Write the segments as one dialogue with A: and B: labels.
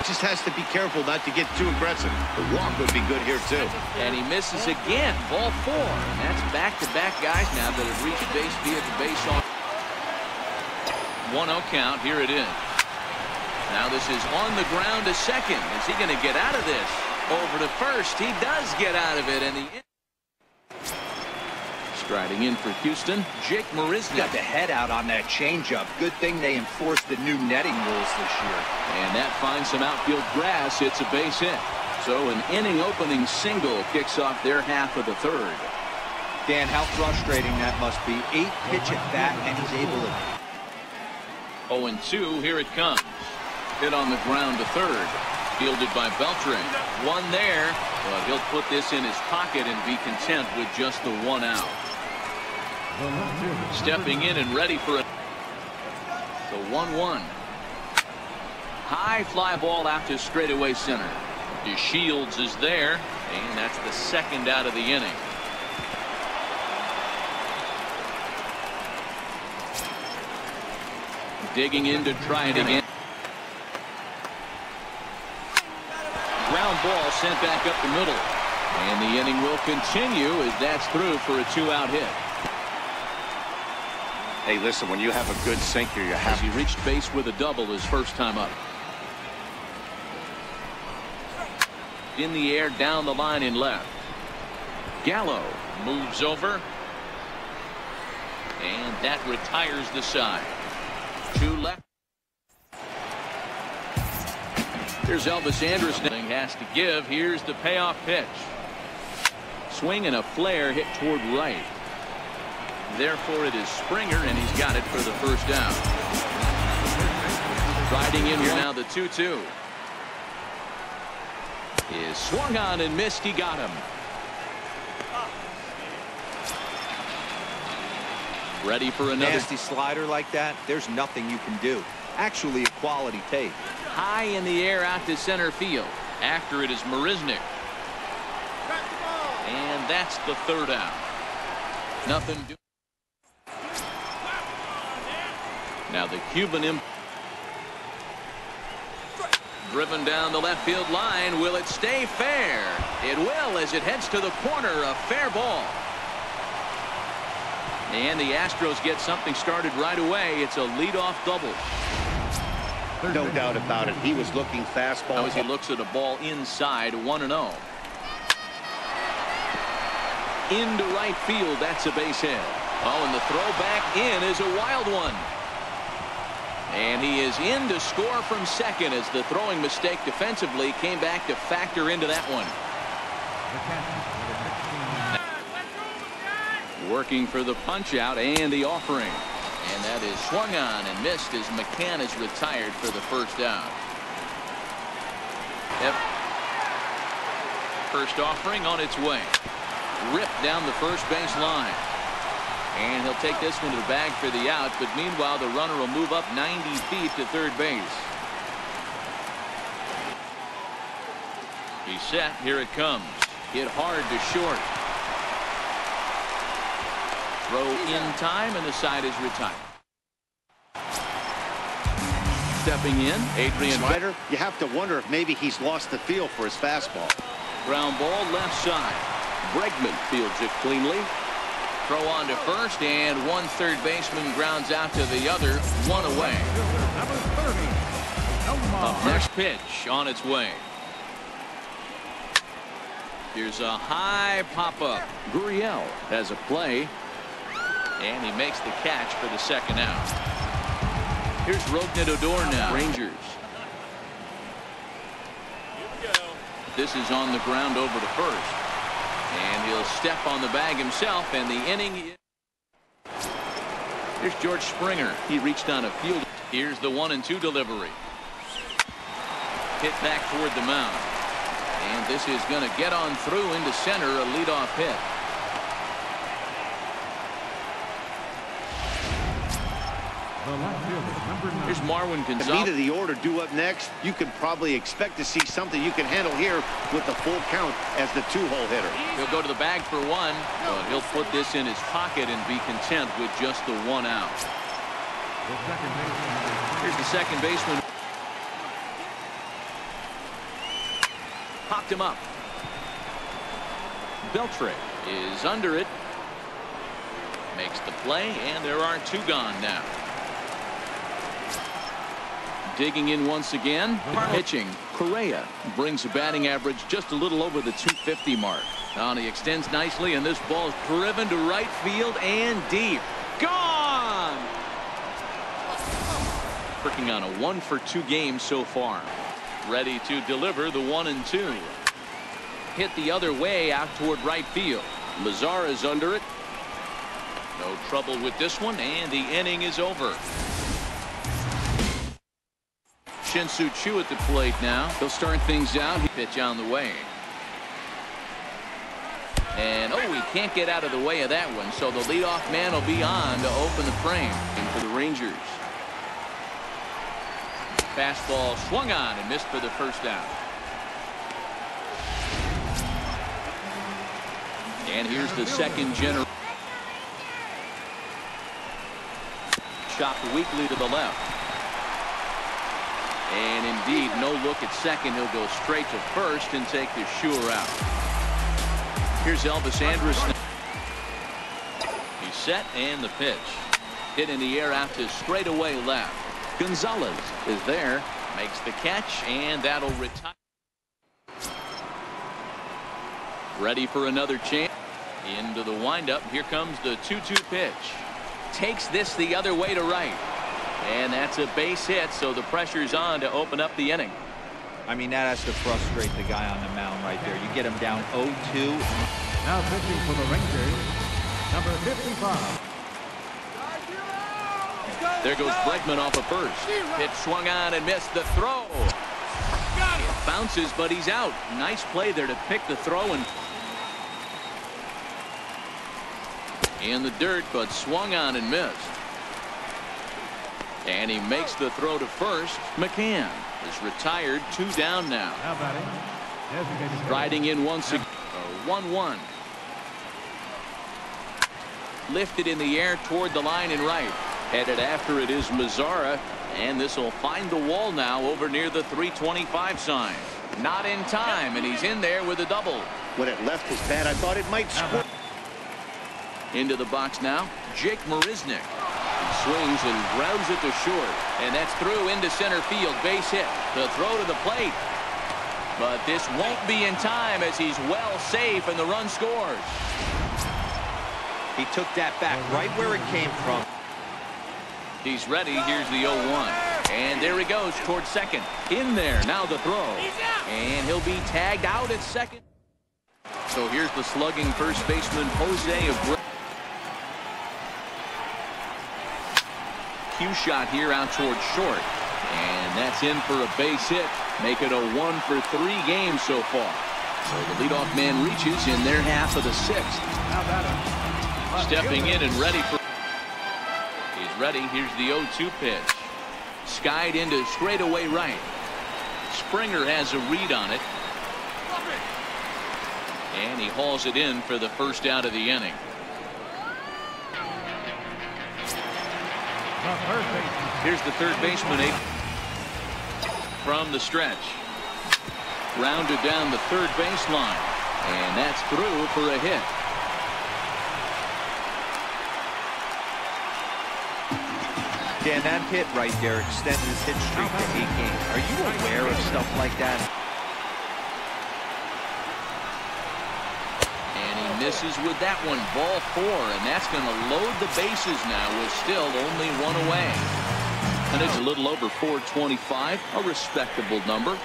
A: just has to be careful not to get too aggressive. The walk would be good here, too.
B: And he misses again. Ball 4. And that's back-to-back guys now that have reached base via the base on 1-0 count. Here it is. Now this is on the ground to second. Is he going to get out of this? Over to first. He does get out of it. And the striding in for Houston, Jake Marisnick.
C: Got the head out on that changeup. Good thing they enforced the new netting rules this year.
B: And that finds some outfield grass. It's a base hit. So an inning-opening single kicks off their half of the third.
C: Dan, how frustrating that must be. 8 pitch at bat, and he's able to.
B: 0-2. Here it comes. Hit on the ground to third. Fielded by Beltran. One there, but he'll put this in his pocket and be content with just the 1 out. Stepping in and ready for it. The 1-1. High fly ball out to straightaway center. DeShields is there, and that's the second out of the inning. Digging in to try it again. Ground ball sent back up the middle. And the inning will continue as that's through for a 2-out hit.
A: Hey, listen, when you have a good sinker, you have.
B: As he reached base with a double his first time up. In the air, down the line in left. Gallo moves over. And that retires the side. 2 left. Here's Elvis Anderson. Has to give. Here's the payoff pitch. Swing and a flare hit toward right. Therefore, it is Springer, and he's got it for the first down. Riding in here now, the 2-2. Is swung on and missed. He got him. Ready for another.
C: Nasty slider like that, there's nothing you can do. Actually, a quality take.
B: High in the air out to center field. After it is Marisnick. And that's the third out. Nothing doing. Now the Cuban driven down the left field line. Will it stay fair? It will, as it heads to the corner. A fair ball. And the Astros get something started right away. It's a leadoff double.
A: No doubt about it. He was looking fastball.
B: As he looks at a ball inside, 1-0. Into right field. That's a base hit. Oh, and the throw back in is a wild one. And he is in to score from second as the throwing mistake defensively came back to factor into that one. Working for the punch out and the offering. And that is swung on and missed as McCann is retired for the first down. Yep. First offering on its way. Ripped down the first base line. And he'll take this one to the bag for the out. But meanwhile, the runner will move up 90 feet to third base. He's set. Here it comes. Hit hard to short. Throw in time, and the side is retired. Stepping in, Adrian
A: Slider, you have to wonder if maybe he's lost the feel for his fastball.
B: Ground ball left side. Bregman fields it cleanly. Throw on to first, and one third baseman grounds out to the other. 1 away. Up next pitch on its way. Here's a high pop-up. Gurriel has a play. And he makes the catch for the second out. Here's Rougned Odor now. Rangers. This is on the ground over to first. And he'll step on the bag himself, and the inning. Here's George Springer. He reached on a field. Here's the 1-2 delivery. Hit back toward the mound. And this is going to get on through into center, a leadoff hit. Here's Marwin Gonzalez.
A: Meat of the order due up next. You can probably expect to see something you can handle here with the full count as the 2-hole hitter.
B: He'll go to the bag for 1, but he'll put this in his pocket and be content with just the 1 out. Here's the second baseman. picked him up. Beltre is under it. Makes the play, and there are two gone now. Digging in once again. Pitching. Correa brings a batting average just a little over the 250 mark. Now he extends nicely, and this ball is driven to right field and deep. Gone! Working on a 1-for-2 game so far. Ready to deliver the 1-2. Hit the other way out toward right field. Mazara's under it. No trouble with this one, and the inning is over. Shin-Soo Choo at the plate now. He'll start things out. He pitch on the way. And he can't get out of the way of that one, so the leadoff man will be on to open the frame. And for the Rangers. Fastball swung on and missed for the first out. And here's the second generation. Chopped weakly to the left. And indeed, no look at second. He'll go straight to first and take the sure out. Here's Elvis Andrus. He's set, and the pitch. Hit in the air out to straightaway left. Gonzalez is there. Makes the catch, and that'll retire. Ready for another chance. Into the windup. Here comes the 2-2 pitch. Takes this the other way to right. And that's a base hit, so the pressure's on to open up the inning.
C: I mean, that has to frustrate the guy on the mound right there. You get him down 0-2.
D: Now pitching for the Rangers, number 55.
B: There goes Bregman off of first. Pitch swung on and missed the throw. It bounces, but he's out. Nice play there to pick the throw and in the dirt, but swung on and missed. And he makes the throw to first. McCann is retired. 2 down now. Riding in once again. 1-1. Lifted in the air toward the line and right. Headed after it is Mazara. And this will find the wall now over near the 325 sign. Not in time, and he's in there with a double.
A: When it left his bat, I thought it might score.
B: Into the box now, Jake Marisnick. He swings and rounds it to short, and that's through into center field. Base hit. The throw to the plate. But this won't be in time as he's well safe and the run scores.
C: He took that back right where it came from.
B: He's ready. Here's the 0-1. And there he goes towards second. In there. Now the throw. And he'll be tagged out at second. So here's the slugging first baseman, Jose Abreu. Cue shot here out towards short. And that's in for a base hit. Make it a 1-for-3 game so far. So the leadoff man reaches in their half of the 6th. Stepping in and ready for. He's ready. Here's the 0-2 pitch. Skied into straightaway right. Springer has a read on it. And he hauls it in for the first out of the inning. Here's the third baseman from the stretch. Grounded down the third baseline. And that's through for a hit.
C: Dan, that hit right there extended his hit streak to 8 games. Are you aware of stuff like that?
B: And he misses with that one. Ball 4, and that's going to load the bases now with still only 1 away. And it's a little over 425, a respectable number.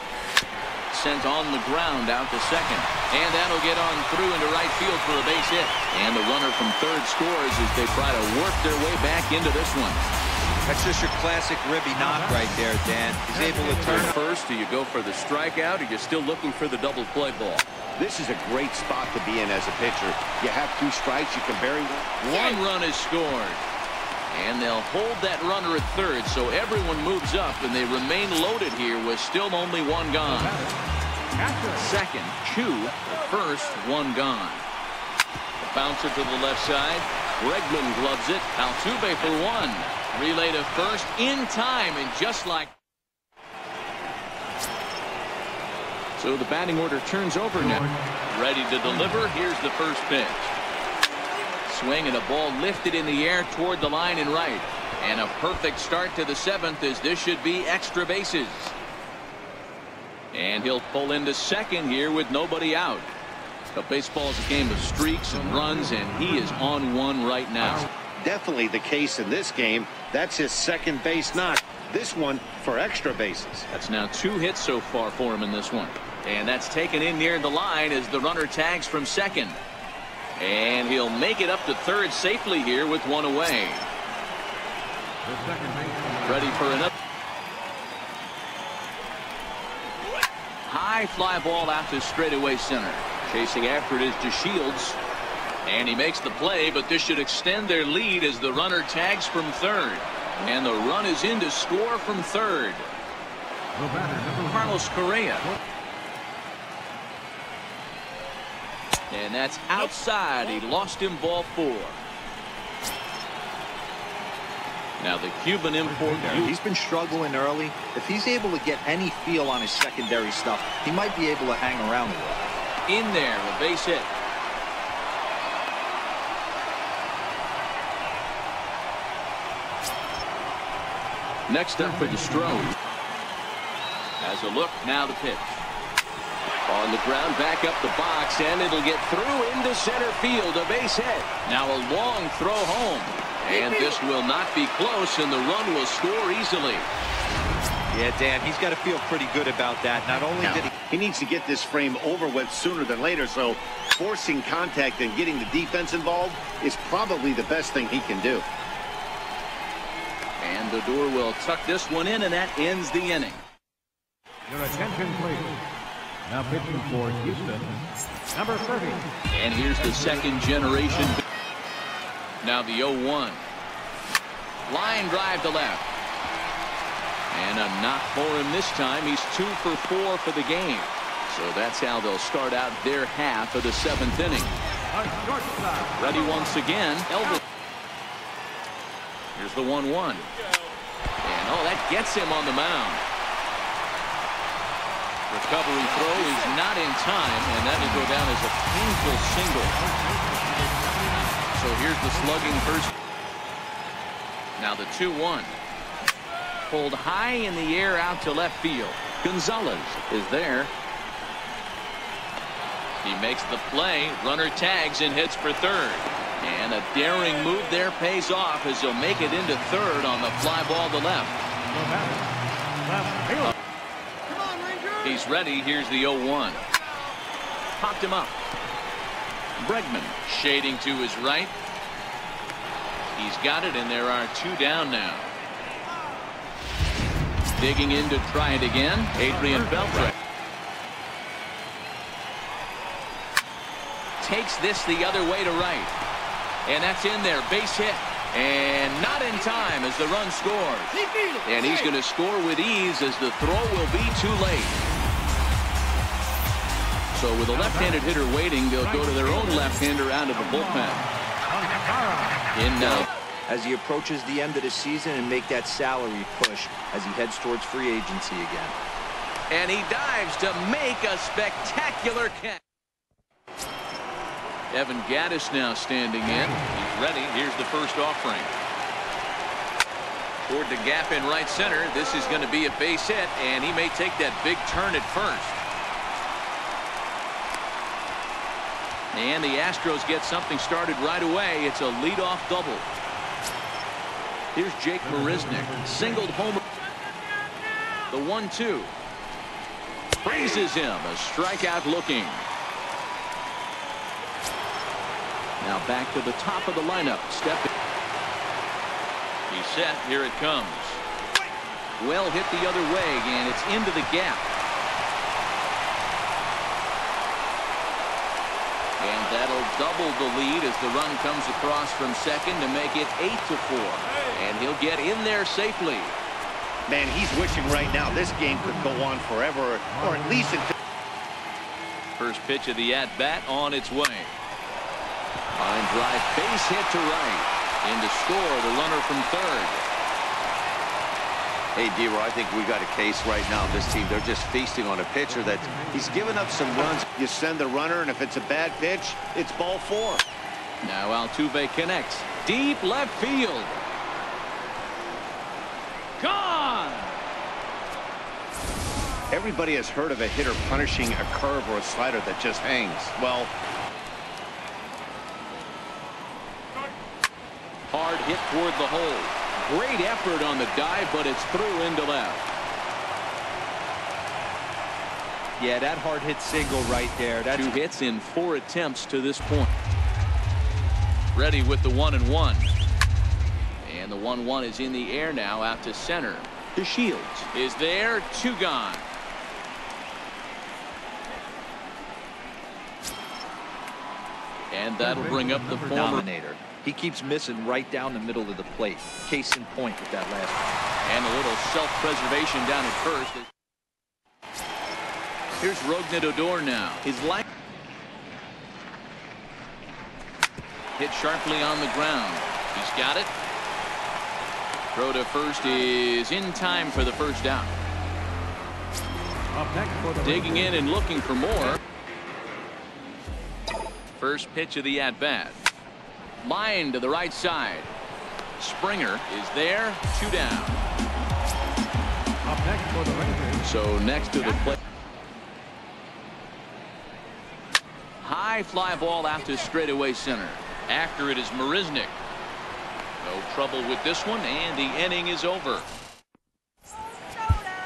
B: Sent on the ground out to second. And that'll get on through into right field for a base hit. And the runner from third scores as they try to work their way back into this one.
C: That's just your classic ribby knock right there, Dan. He's able to turn
B: first. Do you go for the strikeout, or you're still looking for the double play ball?
A: This is a great spot to be in as a pitcher. You have 2 strikes. You can bury one.
B: 1 run is scored. And they'll hold that runner at third, so everyone moves up, and they remain loaded here with still only 1 gone. Second, Choo. First, 1 gone. The bouncer to the left side. Bregman gloves it. Altuve for 1. Relay to first in time, and just like So the batting order turns over now. Ready to deliver. Here's the first pitch. Swing and a ball lifted in the air toward the line and right. And a perfect start to the 7th, as this should be extra bases. And he'll pull into second here with nobody out. But baseball is a game of streaks and runs, and he is on one right now.
A: Definitely the case in this game. That's his second base knock. This one for extra bases.
B: That's now 2 hits so far for him in this one. And that's taken in near the line as the runner tags from second. And he'll make it up to third safely here with 1 away. Ready for another. High fly ball out to straightaway center. Chasing after it is DeShields. And he makes the play, but this should extend their lead as the runner tags from third. And the run is in to score from third. Carlos Correa. And that's outside. He lost him, ball 4. Now the Cuban import.
C: He's been struggling early. If he's able to get any feel on his secondary stuff, he might be able to hang around a while.
B: In there, a base hit. Next up for the Astros. As a look, now the pitch. On the ground, back up the box, and it'll get through into center field, a base hit. Now a long throw home. And this will not be close, and the run will score easily.
C: Yeah, Dan, he's got to feel pretty good about that. Not only did
A: he needs to get this frame over with sooner than later, so forcing contact and getting the defense involved is probably the best thing he can do.
B: And the door will tuck this one in, and that ends the inning.
D: Your attention, please. Now pitching for Houston, number 30.
B: And here's the second generation. Now the 0-1. Line drive to left. And a knock for him this time. He's 2 for 4 for the game. So that's how they'll start out their half of the 7th inning. Ready once again. Elvis. Here's the 1-1. And oh, that gets him on the mound. Recovery throw is not in time, and that will go down as a painful single. So here's the slugging first. Now the 2-1. Pulled high in the air out to left field. Gonzalez is there. He makes the play. Runner tags and hits for third. And a daring move there pays off as he'll make it into third on the fly ball to left. He's ready. Here's the 0-1. Popped him up. Bregman shading to his right. He's got it, and there are 2 down now. Digging in to try it again. Adrian Beltre takes this the other way to right. And that's in there. Base hit. And not in time as the run scores. And he's going to score with ease as the throw will be too late. So with a left-handed hitter waiting, they'll go to their own left-hander out of the bullpen. In now.
C: As he approaches the end of the season and make that salary push as he heads towards free agency again.
B: And he dives to make a spectacular catch. Evan Gaddis now standing in. He's ready. Here's the first offering. Toward the gap in right center. This is going to be a base hit, and he may take that big turn at first. And the Astros get something started right away. It's a leadoff double. Here's Jake Marisnick. Singled homer. The 1-2. Freezes him. A strikeout looking. Now back to the top of the lineup. Stepping. He's set. Here it comes. Well hit the other way, and it's into the gap. And that'll double the lead as the run comes across from second to make it 8-4. And he'll get in there safely.
A: Man, he's wishing right now this game could go on forever, or at least until.
B: First pitch of the at-bat on its way. Line drive, base hit to right. In to score, the runner from third.
E: Hey, D-Roy, I think we got a case right now. This team, they're just feasting on a pitcher that he's given up some runs.
A: You send the runner, and if it's a bad pitch, it's ball 4.
B: Now Altuve connects. Deep left field. Gone!
A: Everybody has heard of a hitter punishing a curve or a slider that just hangs. Well,
B: hard hit toward the hole. Great effort on the dive, but it's through into left.
C: Yeah, that hard hit single right there. That's
B: 2 hits in 4 attempts to this point. Ready with the 1-1. And the 1-1 is in the air now out to center. The Shields is there. 2 gone. And that'll bring up the former
C: dominator. He keeps missing right down the middle of the plate. Case in point with that last one.
B: And a little self-preservation down at first. Here's Rougned Odor now. His line hit sharply on the ground. He's got it. Throw to first is in time for the first down.
D: Up next for the
B: Digging in and looking for more. First pitch of the at-bat. Line to the right side. Springer is there. 2 down.
D: Up next for the Rangers.
B: So next to the plate. High fly ball out to straightaway center. After it is Marisnick. No trouble with this one, and the inning is over.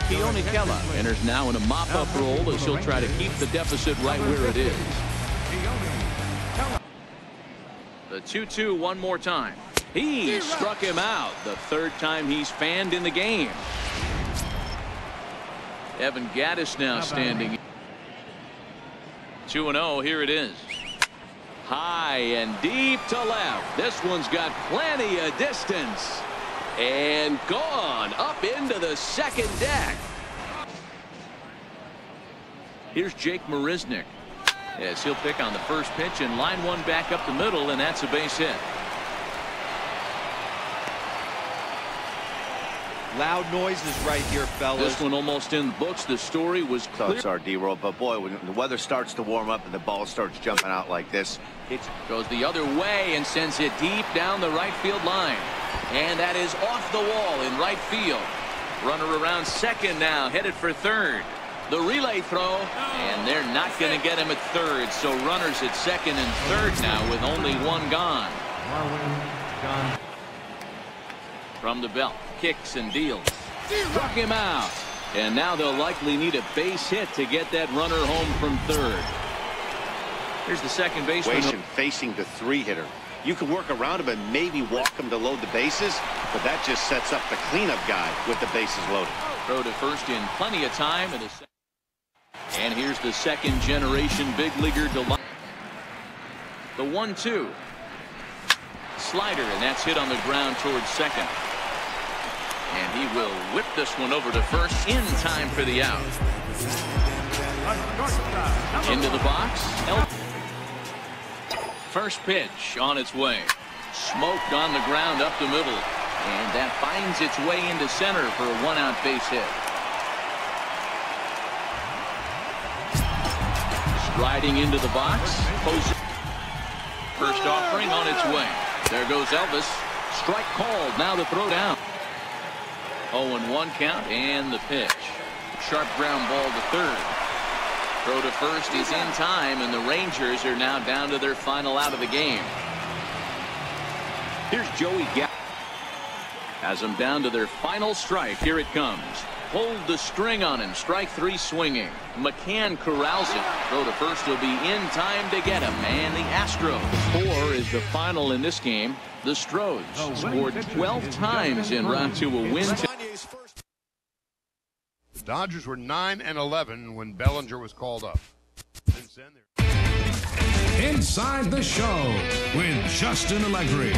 B: Keone Kela enters now in a mop-up role as he'll try to keep the deficit right where it is. The 2-2 one more time. He struck him out the 3rd time he's fanned in the game. Evan Gattis now standing. 2-0. Here it is. High and deep to left. This one's got plenty of distance. And gone up into the second deck. Here's Jake Marisnick. As he'll pick on the first pitch and line one back up the middle, and that's a base hit.
C: Loud noises right here, fellas.
B: This one almost in the books. The story was clear.
A: Thoughts are, D-Roll, but boy, when the weather starts to warm up and the ball starts jumping out like this,
B: It goes the other way and sends it deep down the right field line. And that is off the wall in right field. Runner around second now, headed for third. The relay throw, and they're not going to get him at third. So runners at second and third now with only 1 gone. From the belt, kicks and deals. Struck him out. And now they'll likely need a base hit to get that runner home from third. Here's the second baseman.
A: Facing the 3-hitter. You can work around him and maybe walk him to load the bases, but that just sets up the cleanup guy with the bases loaded. Throw to first in plenty of time. And here's the second generation big leaguer. The 1-2. Slider, and that's hit on the ground towards second. And he will whip this one over to first in time for the out. Into the box. First pitch on its way. Smoked on the ground up the middle. And that finds its way into center for a 1-out base hit. Striding into the box. First offering on its way. There goes Elvis. Strike called. Now the throw down. 0-1 count and the pitch. Sharp ground ball to third. Throw to first is in time, and the Rangers are now down to their final out of the game. Here's Joey Gallo. Has them down to their final strike. Here it comes. Hold the string on him. Strike 3 swinging. McCann corrals it. Throw to first will be in time to get him. And the Astros. 4 is the final in this game. The Astros scored 12 times en route to a win.
F: The Dodgers were 9-11 when Bellinger was called up. Since then,
G: Inside the Show with Justin Allegri.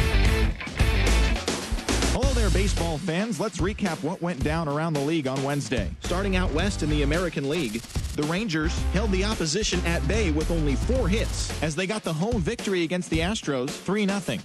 H: Hello there, baseball fans. Let's recap what went down around the league on Wednesday. Starting out west in the American League, the Rangers held the opposition at bay with only 4 hits as they got the home victory against the Astros 3-0.